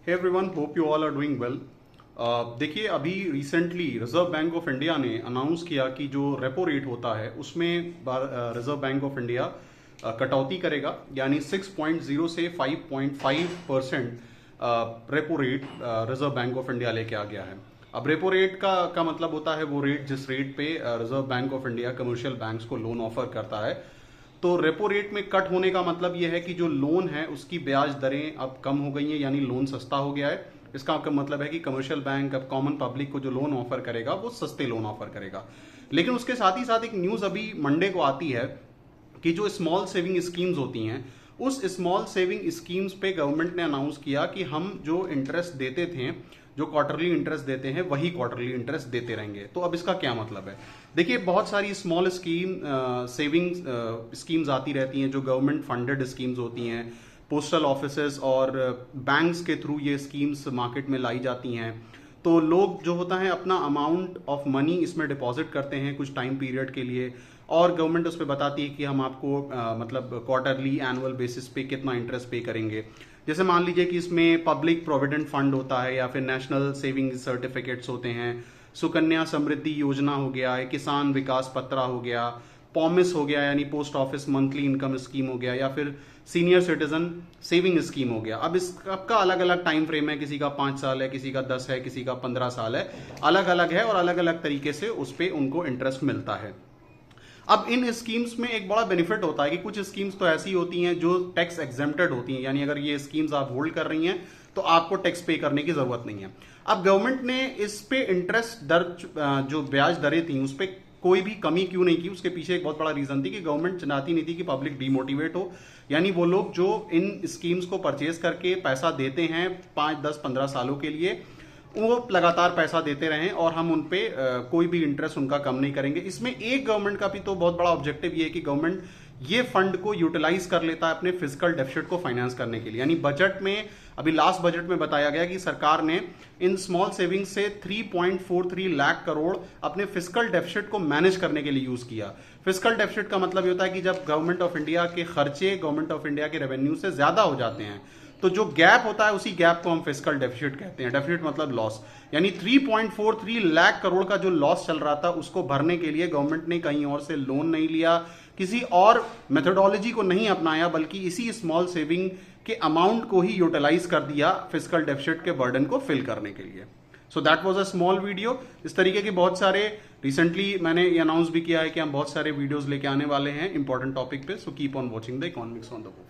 Hey everyone, hope you all are doing well. देखिए, अभी recently reserve bank of India ने announce किया कि जो रेपो रेट होता है उसमें रिजर्व बैंक ऑफ इंडिया कटौती करेगा, यानी 6.0 से 5.5% repo rate reserve bank of India लेके आ गया है। अब रेपो रेट का मतलब होता है वो रेट जिस रेट पे reserve bank of India commercial banks को लोन ऑफर करता है। तो रेपो रेट में कट होने का मतलब यह है कि जो लोन है उसकी ब्याज दरें अब कम हो गई हैं, यानी लोन सस्ता हो गया है। इसका मतलब है कि कमर्शियल बैंक अब कॉमन पब्लिक को जो लोन ऑफर करेगा वो सस्ते लोन ऑफर करेगा। लेकिन उसके साथ ही साथ एक न्यूज अभी मंडे को आती है कि जो स्मॉल सेविंग स्कीम्स होती हैं उस स्मॉल सेविंग स्कीम्स पे गवर्नमेंट ने अनाउंस किया कि हम जो इंटरेस्ट देते थे, जो क्वार्टरली इंटरेस्ट देते हैं, वही क्वार्टरली इंटरेस्ट देते रहेंगे। तो अब इसका क्या मतलब है? देखिए, बहुत सारी स्मॉल सेविंग स्कीम्स आती रहती हैं जो गवर्नमेंट फंडेड स्कीम्स होती हैं। पोस्टल ऑफिसेज और बैंक्स के थ्रू ये स्कीम्स मार्केट में लाई जाती हैं। तो लोग जो होता है अपना अमाउंट ऑफ मनी इसमें डिपॉजिट करते हैं कुछ टाइम पीरियड के लिए, और गवर्नमेंट उस पर बताती है कि हम आपको मतलब क्वार्टरली एनुअल बेसिस पे कितना इंटरेस्ट पे करेंगे। जैसे मान लीजिए कि इसमें पब्लिक प्रोविडेंट फंड होता है, या फिर नेशनल सेविंग सर्टिफिकेट्स होते हैं, सुकन्या समृद्धि योजना हो गया है, किसान विकास पत्रा हो गया, पॉमिस हो गया यानी post office monthly income scheme हो गया, या फिर सीनियर सिटीजन सेविंग स्कीम हो गया। अब इसका अलग अलग टाइम फ्रेम है, किसी का 5 साल है, किसी का 10 है, किसी का 15 साल है, अलग अलग है और अलग अलग तरीके से उस पर उनको इंटरेस्ट मिलता है। अब इन स्कीम्स में एक बड़ा बेनिफिट होता है कि कुछ स्कीम्स तो ऐसी होती हैं जो टैक्स एग्जेम्प्टेड होती हैं, यानी अगर ये स्कीम्स आप होल्ड कर रही हैं तो आपको टैक्स पे करने की जरूरत नहीं है। अब गवर्नमेंट ने इस पे इंटरेस्ट दर जो ब्याज दरें थी उस पर कोई भी कमी क्यों नहीं की? उसके पीछे एक बहुत बड़ा रीजन थी कि गवर्नमेंट चाहती नहीं थी कि पब्लिक डिमोटिवेट हो, यानी वो लोग जो इन स्कीम्स को परचेज करके पैसा देते हैं 5, 10, 15 सालों के लिए, वो लगातार पैसा देते रहें और हम उन पे कोई भी इंटरेस्ट उनका कम नहीं करेंगे। इसमें एक गवर्नमेंट का भी तो बहुत बड़ा ऑब्जेक्टिव ये है कि गवर्नमेंट ये फंड को यूटिलाइज कर लेता है अपने फिजिकल डेफिसिट को फाइनेंस करने के लिए। यानी बजट में, अभी लास्ट बजट में बताया गया कि सरकार ने इन स्मॉल सेविंग्स से 3.43 लाख करोड़ अपने फिजिकल डेफिसिट को मैनेज करने के लिए यूज किया। फिजिकल डेफिसिट का मतलब ये होता है कि जब गवर्नमेंट ऑफ इंडिया के खर्चे गवर्नमेंट ऑफ इंडिया के रेवेन्यू से ज्यादा हो जाते हैं तो जो गैप होता है उसी गैप को हम फिजिकल डेफिसिट कहते हैं। डेफिसिट मतलब लॉस, यानी 3.43 लाख करोड़ का जो लॉस चल रहा था उसको भरने के लिए गवर्नमेंट ने कहीं और से लोन नहीं लिया, किसी और मेथोडोलॉजी को नहीं अपनाया, बल्कि इसी स्मॉल सेविंग के अमाउंट को ही यूटिलाइज कर दिया फिजिकल डेफिसिट के बर्डन को फिल करने के लिए। So that was a small video. इस तरीके के बहुत सारे रिसेंटली मैंने ये अनाउंस भी किया है कि हम बहुत सारे वीडियोस लेके आने वाले हैं इंपॉर्टेंट टॉपिक पे। So keep on watching the economics on the go.